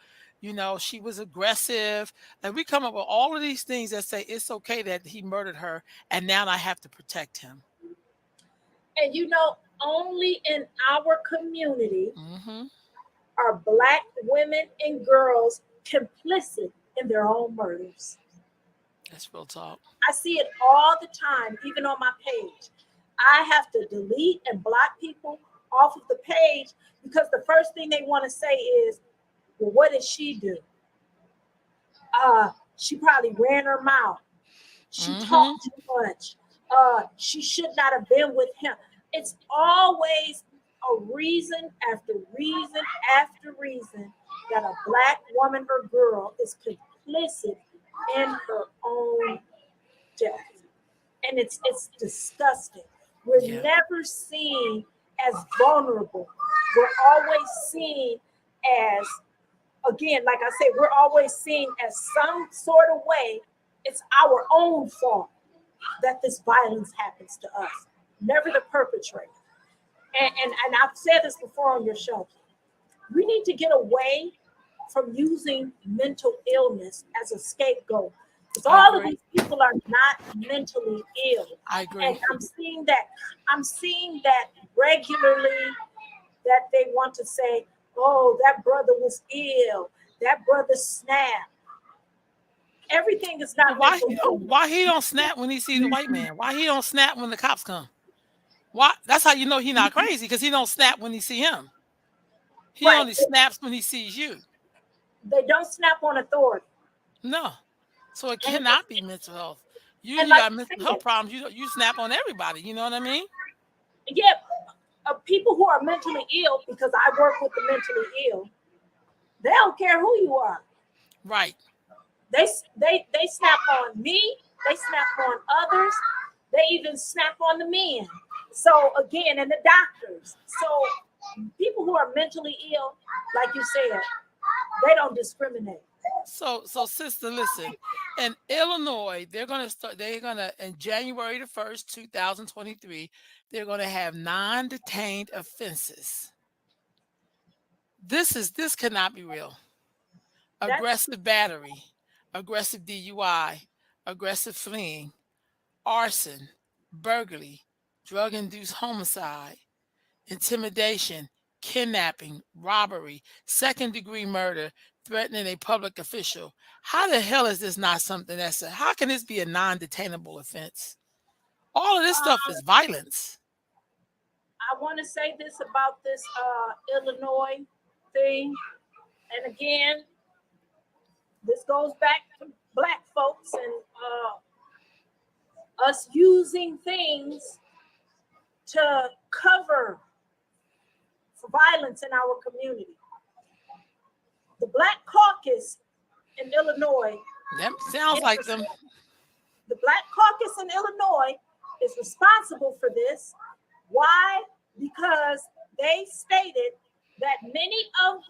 She was aggressive. And we come up with all of these things that say it's okay that he murdered her, and now I have to protect him. And only in our community Mm-hmm. are black women and girls complicit in their own murders. That's real talk. I see it all the time, even on my page. I have to delete and block people off of the page because the first thing they want to say is, well, what did she do? She probably ran her mouth. She talked too much. She should not have been with him. It's always a reason after reason after reason that a black woman or girl is complicit in her own death. And it's disgusting. We're never seen as vulnerable. We're always seen as, again, like I said, we're always seen as some sort of way it's our own fault that this violence happens to us, never the perpetrator. And I've said this before on your show. We need to get away from using mental illness as a scapegoat. Because all of these people are not mentally ill. I agree. And I'm seeing that regularly, that they want to say, oh, that brother was ill. That brother snapped. Everything is not why he don't snap when he sees the white man? Why he don't snap when the cops come? Why? That's how you know he's not crazy, because he don't snap when he see him. He only snaps when he sees you. They don't snap on authority. No. So it cannot be mental health. You got mental health problems. You snap on everybody. You know what I mean? Yeah. People who are mentally ill, because I work with the mentally ill, they don't care who you are. Right. They snap on me. They snap on others. They even snap on the men. So again, and the doctors. So people who are mentally ill, like you said, they don't discriminate. So sister, listen. In Illinois, they're gonna in January the 1st, 2023, they're gonna have non-detained offenses. This cannot be real. Aggressive battery, aggressive DUI, aggressive fleeing, arson, burglary, drug-induced homicide, intimidation, kidnapping, robbery, second-degree murder, threatening a public official. How the hell is this not something how can this be a non-detainable offense? All of this stuff is violence. I want to say this about this Illinois thing. And again, this goes back to black folks and us using things to cover for violence in our community. The Black Caucus in Illinois. That sounds like them. The Black Caucus in Illinois is responsible for this. Why? Because they stated that many of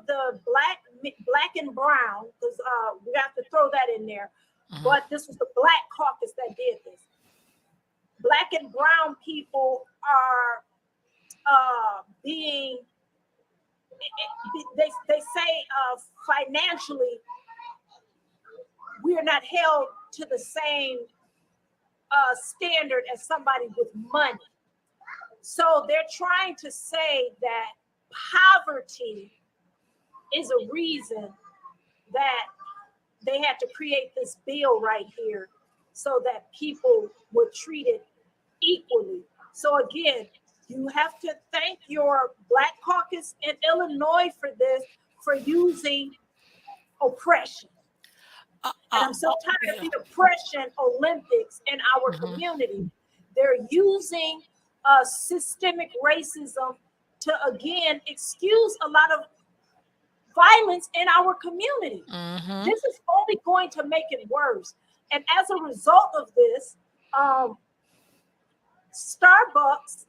the black and brown, because we have to throw that in there, but this was the Black Caucus that did this. Black and brown people are being, they say financially, we are not held to the same standard as somebody with money. So they're trying to say that poverty is a reason that they had to create this bill right here so that people were treated equally. So again, you have to thank your Black caucus in Illinois for this, for using oppression. And I'm so tired of Yeah. the oppression Olympics in our Mhm. community. They're using systemic racism to again excuse a lot of violence in our community. Mhm. This is only going to make it worse. And as a result of this, um, Starbucks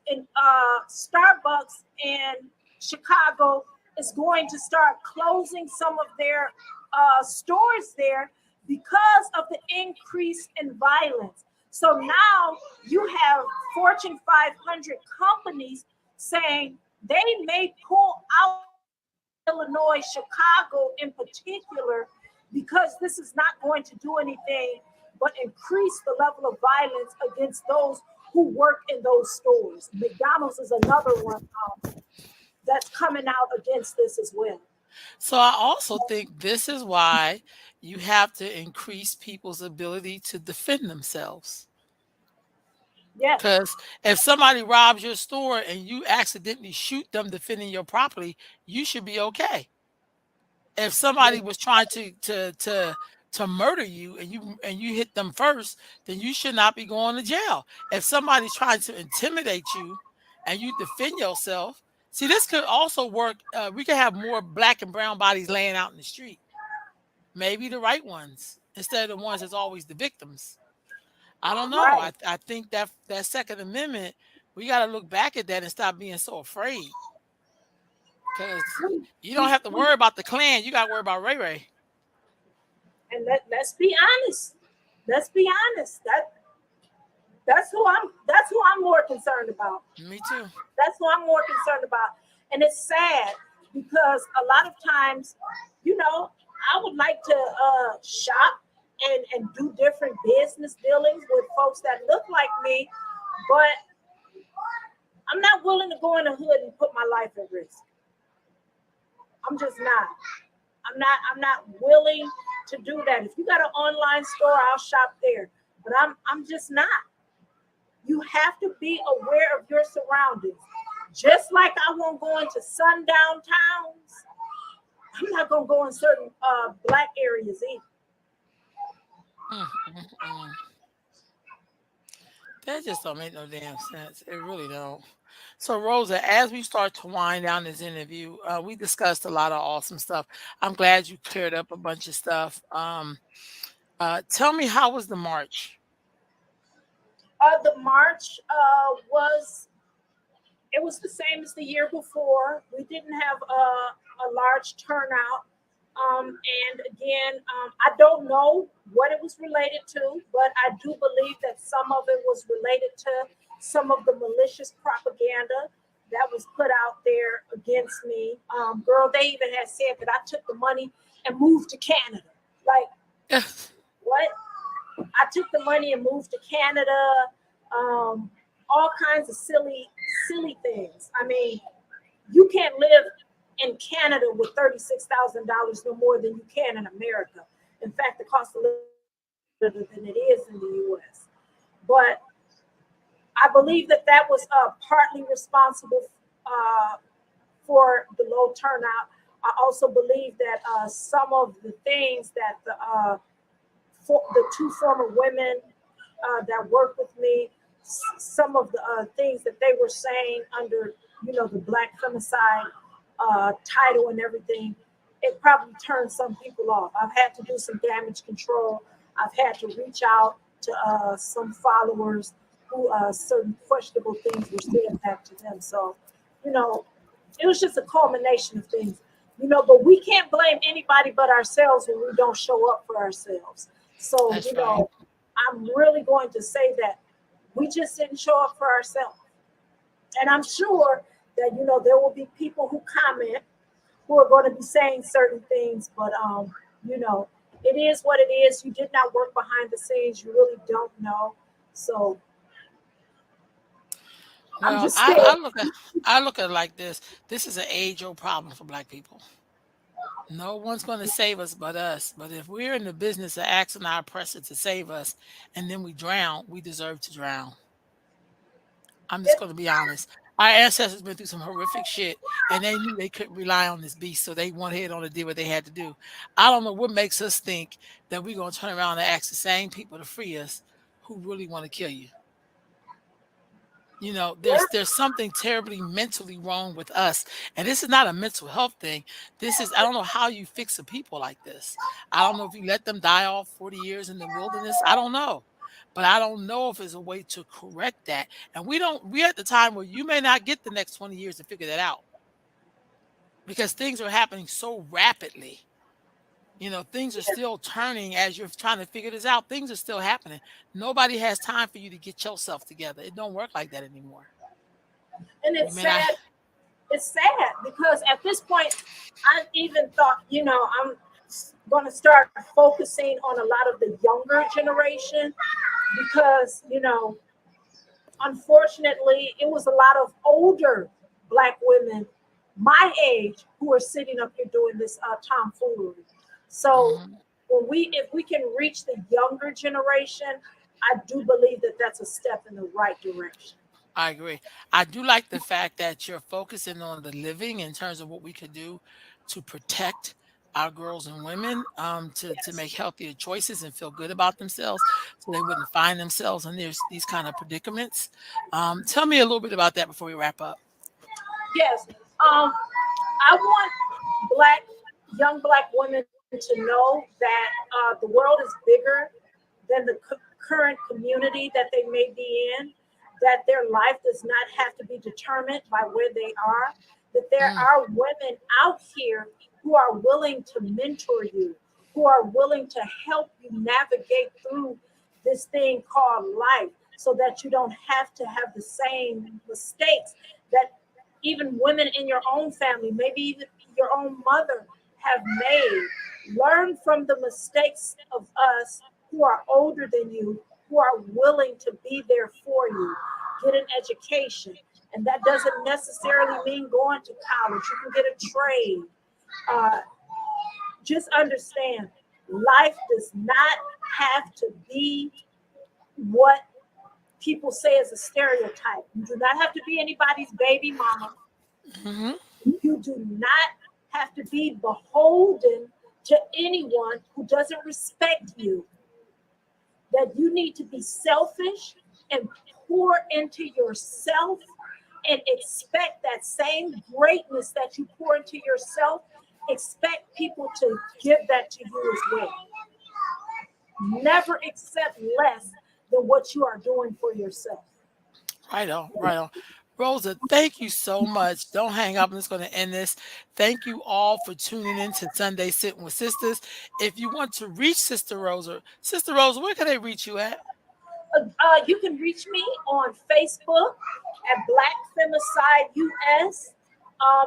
in Chicago is going to start closing some of their stores there because of the increase in violence. So now you have Fortune 500 companies saying they may pull out Illinois, Chicago in particular, because this is not going to do anything but increase the level of violence against those who work in those stores. McDonald's is another one that's coming out against this as well. So I also think this is why you have to increase people's ability to defend themselves. Yes, Because if somebody robs your store and you accidentally shoot them defending your property, you should be okay. If somebody was trying to murder you and you hit them first, then you should not be going to jail. If somebody's trying to intimidate you and you defend yourself, see this could also work. We could have more black and brown bodies laying out in the street. Maybe the right ones instead of the ones that's always the victims. I don't know. right. I think that Second Amendment, we got to look back at that and stop being so afraid. Because We, you don't we, have to we, worry about the Klan. You got to worry about Ray Ray. and let's be honest. Let's be honest. That's who I'm more concerned about. Me too. That's what I'm more concerned about. And it's sad because a lot of times, I would like to shop and do different business dealings with folks that look like me, but I'm not willing to go in the hood and put my life at risk. I'm just not. I'm not willing to do that. If you got an online store, I'll shop there. But I'm just not. You have to be aware of your surroundings. Just like I won't go into sundown towns, I'm not gonna go in certain black areas either. Mm, mm, mm. That just don't make no damn sense. It really don't. So Rosa, as we start to wind down this interview, we discussed a lot of awesome stuff. I'm glad you cleared up a bunch of stuff. Tell me, how was the march? The march was it was the same as the year before. We didn't have a large turnout. And again, I don't know what it was related to, but I do believe that some of it was related to some of the malicious propaganda that was put out there against me. Girl, they even had said that I took the money and moved to Canada. Like, what? I took the money and moved to Canada. Um, all kinds of silly things. I mean, you can't live in Canada with $36,000 no more than you can in America. In fact, the cost of living is higher than it is in the U.S. But I believe that was partly responsible uh, for the low turnout. I also believe that some of the things that the two former women that work with me, some of the things that they were saying under, the Black Femicide title and everything, it probably turned some people off. I've had to do some damage control. I've had to reach out to some followers who certain questionable things were said back to them. So, it was just a culmination of things. But we can't blame anybody but ourselves when we don't show up for ourselves. So, That's right. I'm really going to say that we just didn't show up for ourselves. And I'm sure that, there will be people who comment who are going to be saying certain things, but, it is what it is. You did not work behind the scenes. You really don't know. So I'm Well, just scared. I look at it like this. This is an age-old problem for Black people. No one's going to save us but us. But if we're in the business of asking our oppressor to save us and then we drown, we deserve to drown. I'm just It, going to be honest. Our ancestors been through some horrific shit, and they knew they couldn't rely on this beast, so they went ahead on and did what they had to do. I don't know what makes us think that we're going to turn around and ask the same people to free us who really want to kill you. You know, there's something terribly mentally wrong with us, and this is not a mental health thing. This is, I don't know how you fix a people like this. I don't know if you let them die off 40 years in the wilderness. I don't know, but I don't know if there's a way to correct that. And we're at the time where you may not get the next 20 years to figure that out, because things are happening so rapidly. You know, things are still turning as you're trying to figure this out. Things are still happening. Nobody has time for you to get yourself together. It don't work like that anymore. and You it's may not. sad. It's sad because at this point, I even thought, I'm going to start focusing on a lot of the younger generation because, unfortunately, it was a lot of older Black women my age who are sitting up here doing this tomfoolery. So Mhm. if we can reach the younger generation, I do believe that that's a step in the right direction. I agree. I do like the fact that you're focusing on the living in terms of what we could do to protect our girls and women, to Yes. make healthier choices and feel good about themselves, so they wouldn't find themselves in these kind of predicaments. Tell me a little bit about that before we wrap up. Yes. I want black young Black women to know that the world is bigger than the current community that they may be in, that their life does not have to be determined by where they are, that there Mm, are women out here who are willing to mentor you, who are willing to help you navigate through this thing called life so that you don't have to have the same mistakes that even women in your own family, maybe even your own mother, have made. Learn from the mistakes of us who are older than you, who are willing to be there for you. Get an education. And that doesn't necessarily mean going to college. You can get a trade. Uh, just understand life does not have to be what people say is a stereotype. You do not have to be anybody's baby mama. hmm You do not have to be beholden to anyone who doesn't respect you. That you need to be selfish and pour into yourself and expect that same greatness that you pour into yourself, expect people to give that to you as well. Never accept less than what you are doing for yourself. Right on, right on. Rosa, thank you so much. Don't hang up. I'm just going to end this. Thank you all for tuning in to Sunday Sitting with Sisters. If you want to reach Sister Rosa, where can they reach you at? You can reach me on Facebook at Black Femicide US.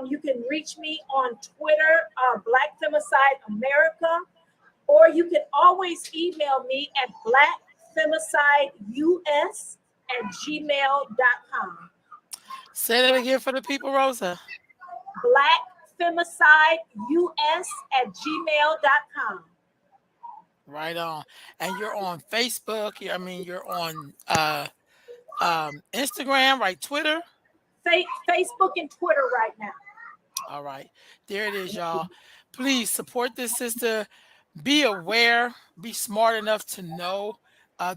You can reach me on Twitter, Black Femicide America, or you can always email me at blackfemicideus@gmail.com. Say that again for the people, Rosa. blackfemicideus@gmail.com. Right on. And you're on Facebook. You're on Instagram, right? Twitter. Facebook and Twitter right now. All right. There it is, y'all. Please support this sister. Be aware, be smart enough to know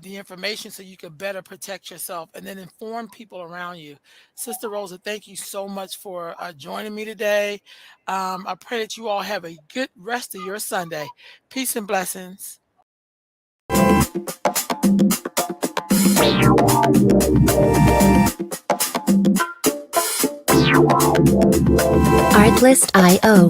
the information so you can better protect yourself, and then inform people around you. Sister Rosa, thank you so much for joining me today. I pray that you all have a good rest of your Sunday. Peace and blessings. Artlist.io.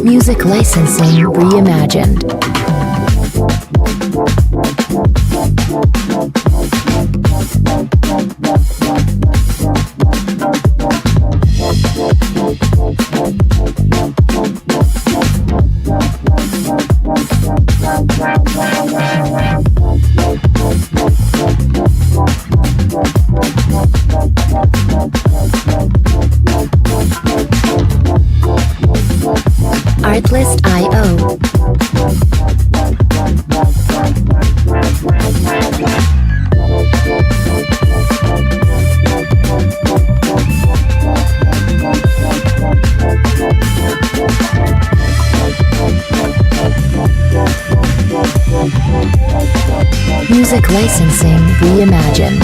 Music licensing reimagined. Artlist.io. Music licensing reimagined.